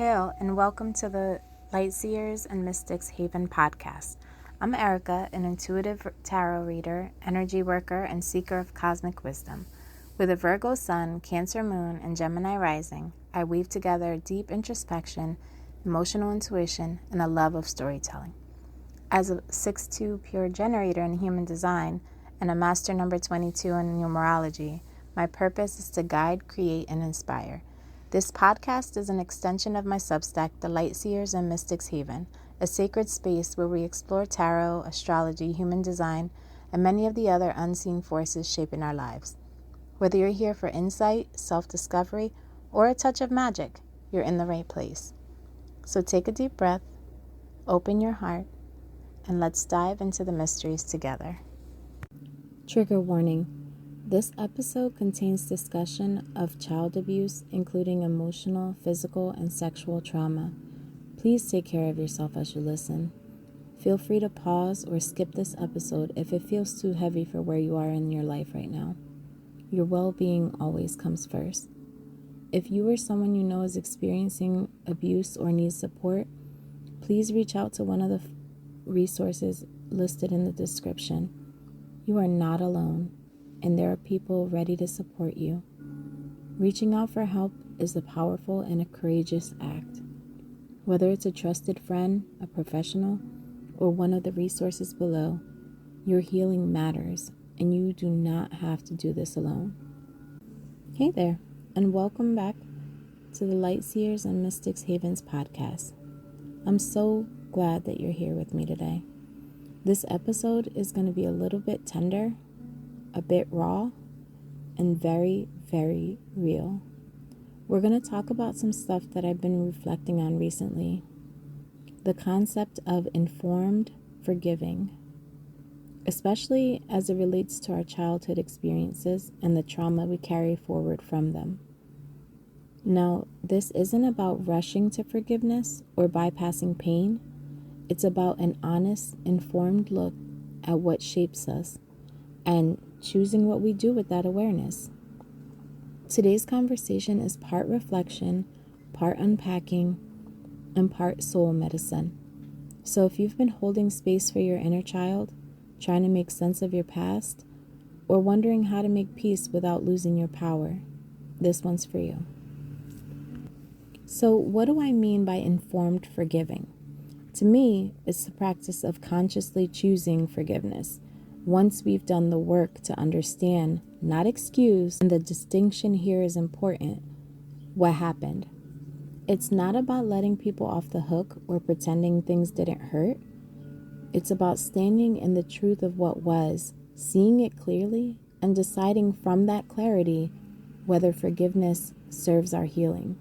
Hail and welcome to the Lightseers and Mystics Haven podcast. I'm Erica, an intuitive tarot reader, energy worker, and seeker of cosmic wisdom. With a Virgo sun, Cancer moon, and Gemini rising, I weave together deep introspection, emotional intuition, and a love of storytelling. As a 6-2 pure generator in human design and a master number 22 in numerology, my purpose is to guide, create, and inspire. This podcast is an extension of my Substack, The Lightseers and Mystics Haven, a sacred space where we explore tarot, astrology, human design, and many of the other unseen forces shaping our lives. Whether you're here for insight, self-discovery, or a touch of magic, you're in the right place. So take a deep breath, open your heart, and let's dive into the mysteries together. Trigger warning. This episode contains discussion of child abuse, including emotional, physical, and sexual trauma. Please take care of yourself as you listen. Feel free to pause or skip this episode if it feels too heavy for where you are in your life right now. Your well-being always comes first. If you or someone you know is experiencing abuse or needs support, please reach out to one of the resources listed in the description. You are not alone, and there are people ready to support you. Reaching out for help is a powerful and a courageous act. Whether it's a trusted friend, a professional, or one of the resources below, your healing matters, and you do not have to do this alone. Hey there, and welcome back to the Lightseers and Mystics Havens podcast. I'm so glad that you're here with me today. This episode is going to be a little bit tender, a bit raw, and very, very real. We're going to talk about some stuff that I've been reflecting on recently. The concept of informed forgiving, especially as it relates to our childhood experiences and the trauma we carry forward from them. Now, this isn't about rushing to forgiveness or bypassing pain. It's about an honest, informed look at what shapes us and choosing what we do with that awareness. Today's conversation is part reflection, part unpacking, and part soul medicine. So if you've been holding space for your inner child, trying to make sense of your past, or wondering how to make peace without losing your power, this one's for you. So what do I mean by informed forgiving? To me, it's the practice of consciously choosing forgiveness. Once we've done the work to understand, not excuse, and the distinction here is important, what happened. It's not about letting people off the hook or pretending things didn't hurt. It's about standing in the truth of what was, seeing it clearly, and deciding from that clarity whether forgiveness serves our healing.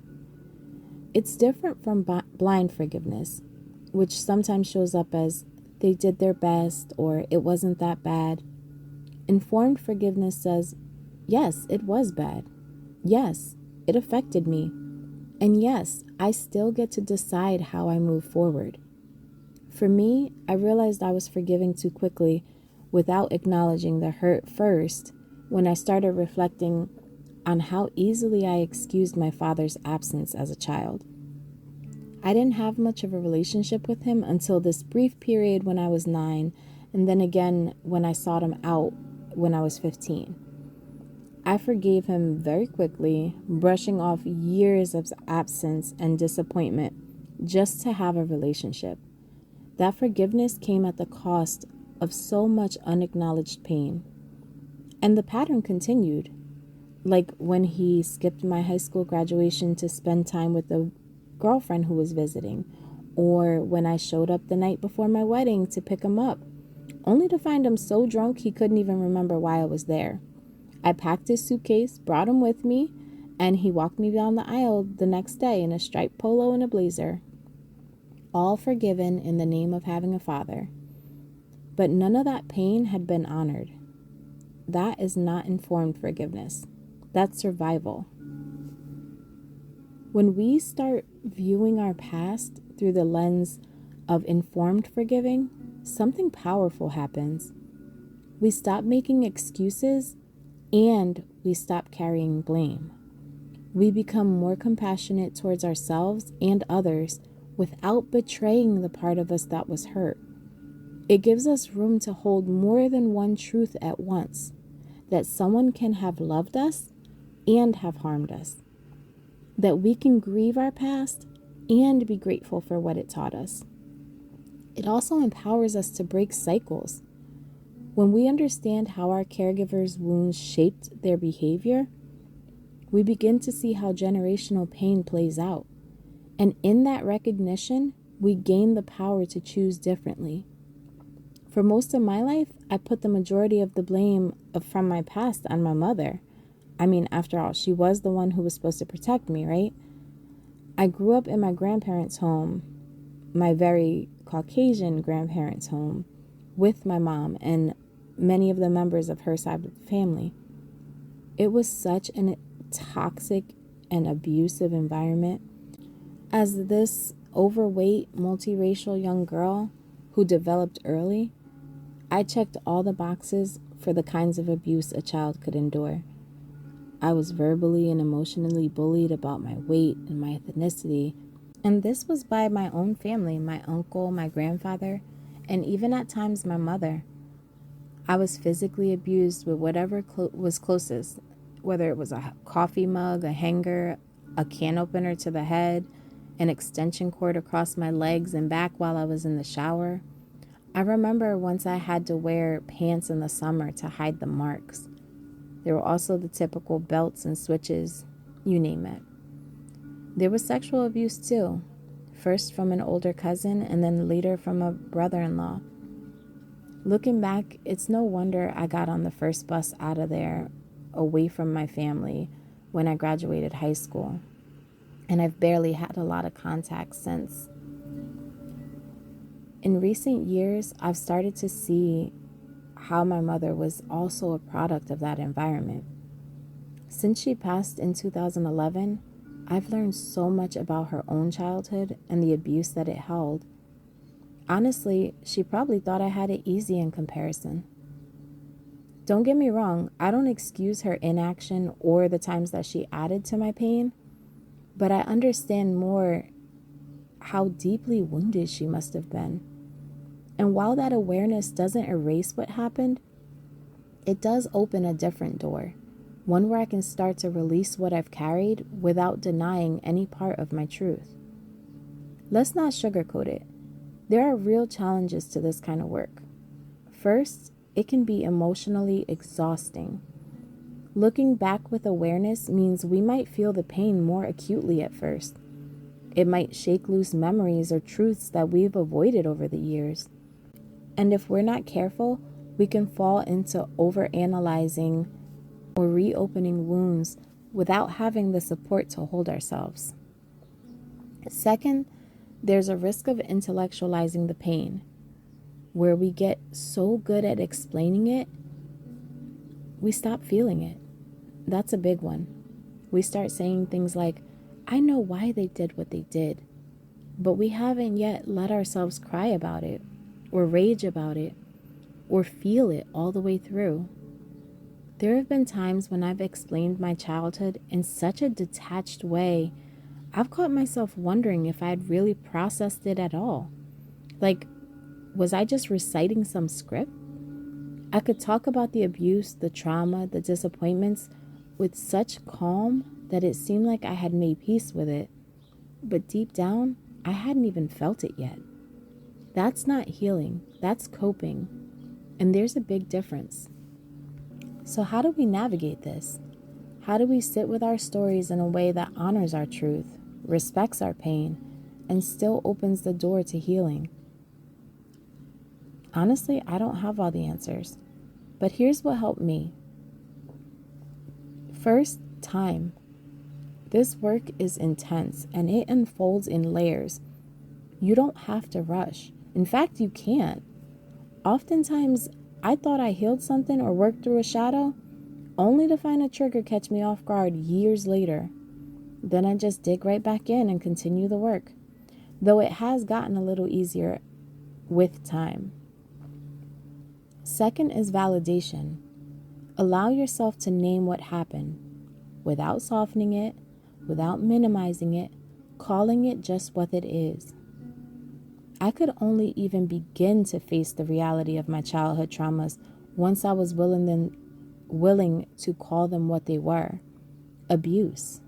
It's different from blind forgiveness, which sometimes shows up as they did their best or it wasn't that bad. Informed forgiveness says, yes, it was bad. Yes, it affected me. And yes, I still get to decide how I move forward. For me, I realized I was forgiving too quickly without acknowledging the hurt first when I started reflecting on how easily I excused my father's absence as a child. I didn't have much of a relationship with him until this brief period when I was 9, and then again when I sought him out when I was 15. I forgave him very quickly, brushing off years of absence and disappointment just to have a relationship. That forgiveness came at the cost of so much unacknowledged pain. And the pattern continued, like when he skipped my high school graduation to spend time with a girlfriend who was visiting, or when I showed up the night before my wedding to pick him up, only to find him so drunk he couldn't even remember why I was there. I packed his suitcase, brought him with me, and he walked me down the aisle the next day in a striped polo and a blazer. All forgiven in the name of having a father. But none of that pain had been honored. That is not informed forgiveness. That's survival. When we start viewing our past through the lens of informed forgiving, something powerful happens. We stop making excuses and we stop carrying blame. We become more compassionate towards ourselves and others without betraying the part of us that was hurt. It gives us room to hold more than one truth at once, that someone can have loved us and have harmed us, that we can grieve our past and be grateful for what it taught us. It also empowers us to break cycles. When we understand how our caregivers' wounds shaped their behavior, we begin to see how generational pain plays out. And in that recognition, we gain the power to choose differently. For most of my life, I put the majority of the blame from my past on my mother. I mean, after all, she was the one who was supposed to protect me, right? I grew up in my grandparents' home, my very Caucasian grandparents' home, with my mom and many of the members of her side of the family. It was such a toxic and abusive environment. As this overweight, multiracial young girl who developed early, I checked all the boxes for the kinds of abuse a child could endure. I was verbally and emotionally bullied about my weight and my ethnicity, and this was by my own family, my uncle, my grandfather, and even at times my mother. I was physically abused with whatever was closest, whether it was a coffee mug, a hanger, a can opener to the head, an extension cord across my legs and back while I was in the shower. I remember once I had to wear pants in the summer to hide the marks. There were also the typical belts and switches, you name it. There was sexual abuse too, first from an older cousin and then later from a brother-in-law. Looking back, it's no wonder I got on the first bus out of there, away from my family, when I graduated high school. And I've barely had a lot of contact since. In recent years, I've started to see how my mother was also a product of that environment. Since she passed in 2011, I've learned so much about her own childhood and the abuse that it held. Honestly, she probably thought I had it easy in comparison. Don't get me wrong, I don't excuse her inaction or the times that she added to my pain, but I understand more how deeply wounded she must have been. And while that awareness doesn't erase what happened, it does open a different door, one where I can start to release what I've carried without denying any part of my truth. Let's not sugarcoat it. There are real challenges to this kind of work. First, it can be emotionally exhausting. Looking back with awareness means we might feel the pain more acutely at first. It might shake loose memories or truths that we've avoided over the years. And if we're not careful, we can fall into overanalyzing or reopening wounds without having the support to hold ourselves. Second, there's a risk of intellectualizing the pain, where we get so good at explaining it, we stop feeling it. That's a big one. We start saying things like, I know why they did what they did, but we haven't yet let ourselves cry about it, or rage about it, or feel it all the way through. There have been times when I've explained my childhood in such a detached way, I've caught myself wondering if I'd really processed it at all. Like, was I just reciting some script? I could talk about the abuse, the trauma, the disappointments with such calm that it seemed like I had made peace with it. But deep down, I hadn't even felt it yet. That's not healing, that's coping. And there's a big difference. So how do we navigate this? How do we sit with our stories in a way that honors our truth, respects our pain, and still opens the door to healing? Honestly, I don't have all the answers, but here's what helped me. First, time. This work is intense and it unfolds in layers. You don't have to rush. In fact, you can't. Oftentimes, I thought I healed something or worked through a shadow, only to find a trigger catch me off guard years later. Then I just dig right back in and continue the work, though it has gotten a little easier with time. Second is validation. Allow yourself to name what happened without softening it, without minimizing it, calling it just what it is. I could only even begin to face the reality of my childhood traumas once I was willing to call them what they were: abuse.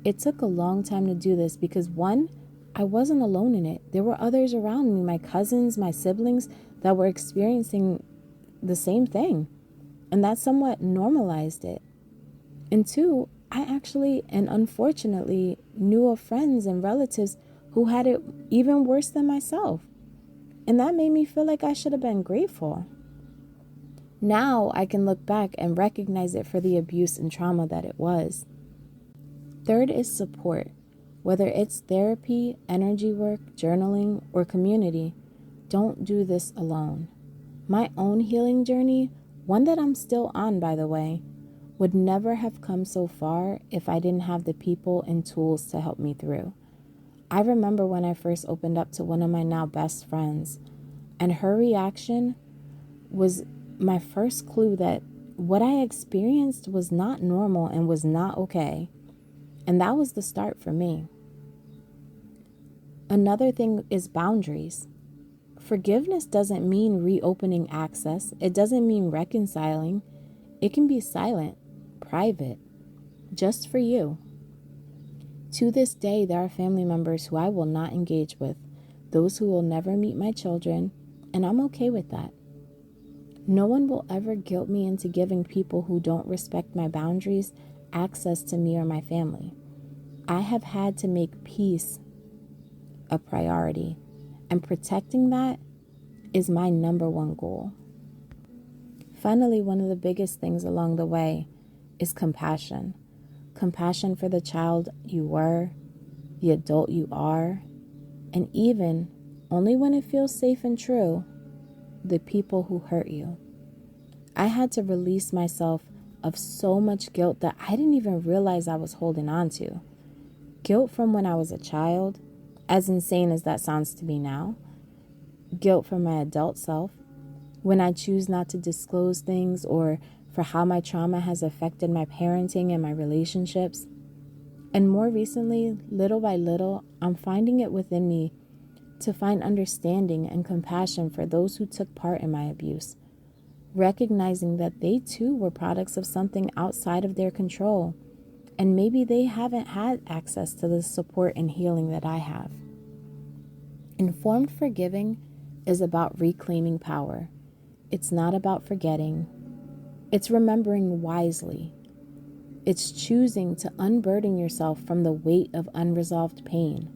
It took a long time to do this because, one, I wasn't alone in it. There were others around me, my cousins, my siblings, that were experiencing the same thing, and that somewhat normalized it. And two, I actually and unfortunately knew of friends and relatives who had it even worse than myself, and that made me feel like I should have been grateful. Now I can look back and recognize it for the abuse and trauma that it was. Third is support. Whether it's therapy, energy work, journaling, or community, don't do this alone. My own healing journey, one that I'm still on, by the way, would never have come so far if I didn't have the people and tools to help me through. I remember when I first opened up to one of my now best friends, and her reaction was my first clue that what I experienced was not normal and was not okay. And that was the start for me. Another thing is boundaries. Forgiveness doesn't mean reopening access. It doesn't mean reconciling. It can be silent, private, just for you. To this day, there are family members who I will not engage with, those who will never meet my children, and I'm okay with that. No one will ever guilt me into giving people who don't respect my boundaries access to me or my family. I have had to make peace a priority, and protecting that is my number one goal. Finally, one of the biggest things along the way is compassion. Compassion for the child you were, the adult you are, and even, only when it feels safe and true, the people who hurt you. I had to release myself of so much guilt that I didn't even realize I was holding on to. Guilt from when I was a child, as insane as that sounds to me now. Guilt from my adult self, when I choose not to disclose things, or for how my trauma has affected my parenting and my relationships. And more recently, little by little, I'm finding it within me to find understanding and compassion for those who took part in my abuse, recognizing that they too were products of something outside of their control, and maybe they haven't had access to the support and healing that I have. Informed forgiving is about reclaiming power. It's not about forgetting. It's remembering wisely. It's choosing to unburden yourself from the weight of unresolved pain,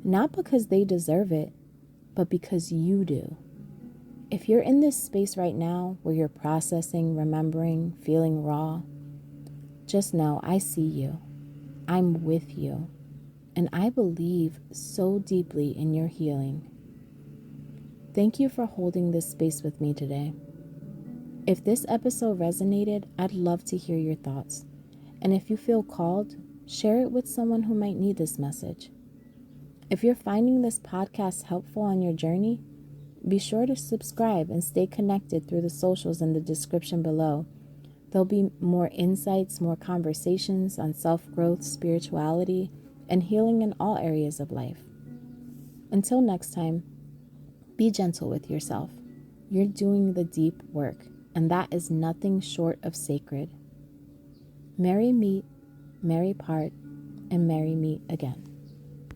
not because they deserve it, but because you do. If you're in this space right now where you're processing, remembering, feeling raw, just know I see you. I'm with you. And I believe so deeply in your healing. Thank you for holding this space with me today. If this episode resonated, I'd love to hear your thoughts. And if you feel called, share it with someone who might need this message. If you're finding this podcast helpful on your journey, be sure to subscribe and stay connected through the socials in the description below. There'll be more insights, more conversations on self-growth, spirituality, and healing in all areas of life. Until next time, be gentle with yourself. You're doing the deep work, and that is nothing short of sacred. Merry meet, merry part, and merry meet again.